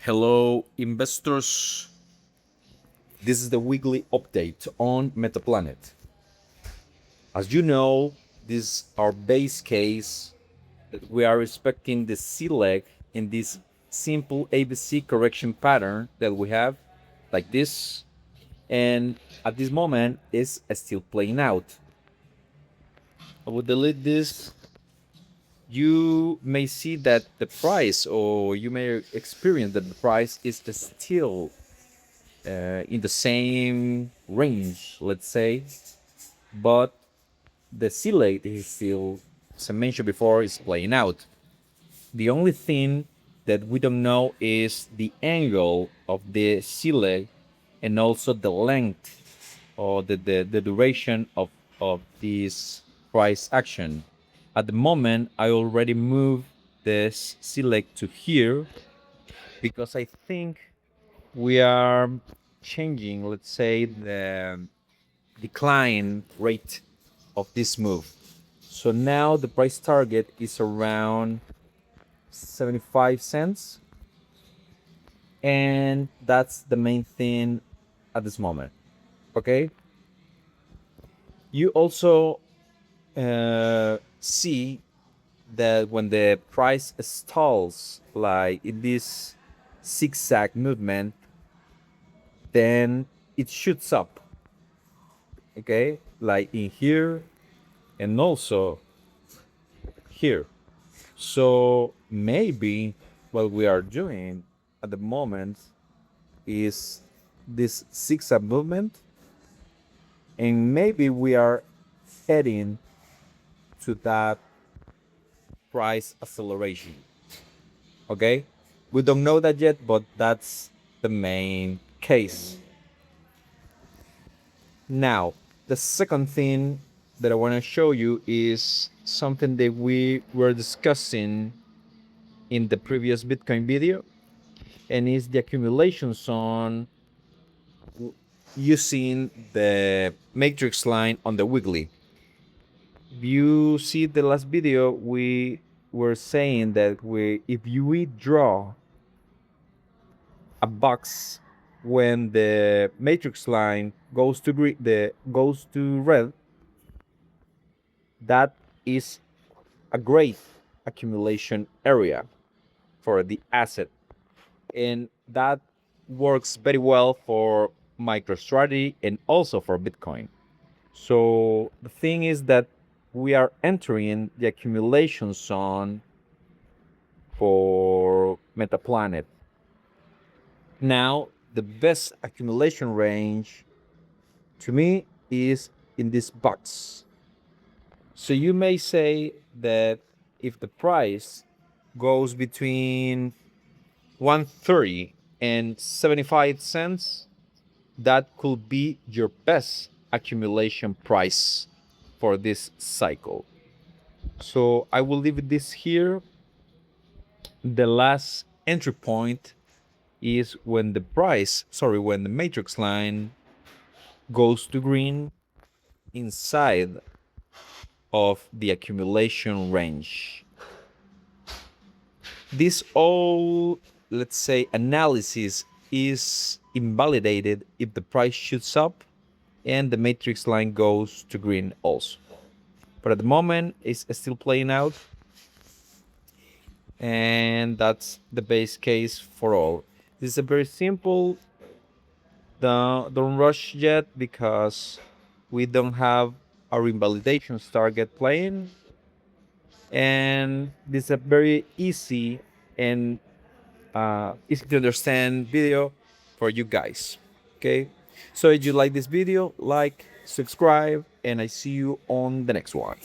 Hello, investors. This is the weekly update on Metaplanet. As you know, this is our base case that we are expecting the C leg in this simple ABC correction pattern that we have, like this, and at this moment is still playing out. I will delete this. You may see that the price, or you may experience that the price is still in the same range, let's say, but the C leg is still, as I mentioned before, is playing out. The only thing that we don't know is the angle of the C leg and also the length or the duration of this price action. At the moment, I already moved this C leg to here because I think we are changing, let's say, the decline rate of this move. So now the price target is around 75 cents, and that's the main thing at this moment. Okay, you also see that when the price stalls, like in this zigzag movement, then it shoots up. Okay, like in here and also here. So maybe what we are doing at the moment is this zigzag movement, and maybe we are heading to that price acceleration. Okay, we don't know that yet, but that's the main case. Now, the second thing that I want to show you is something that we were discussing in the previous Bitcoin video, and is the accumulation zone using the matrix line on the weekly. If you see the last video, we were saying that if you withdraw a box when the matrix line goes to red, that is a great accumulation area for the asset, and that works very well for MicroStrategy and also for Bitcoin. So the thing is that we are entering the accumulation zone for Metaplanet. Now, the best accumulation range to me is in this box. So you may say that if the price goes between 130 and 75 cents, that could be your best accumulation price for this cycle. So I will leave this here. The last entry point is when when the matrix line goes to green inside of the accumulation range. This all, let's say, analysis is invalidated if the price shoots up and the matrix line goes to green also. But at the moment, it's still playing out, and that's the base case for all. This is a very simple. Don't rush yet because we don't have our invalidations target playing, and this is a very easy and easy to understand video for you guys. Okay, so if you like this video, like, subscribe, and I see you on the next one.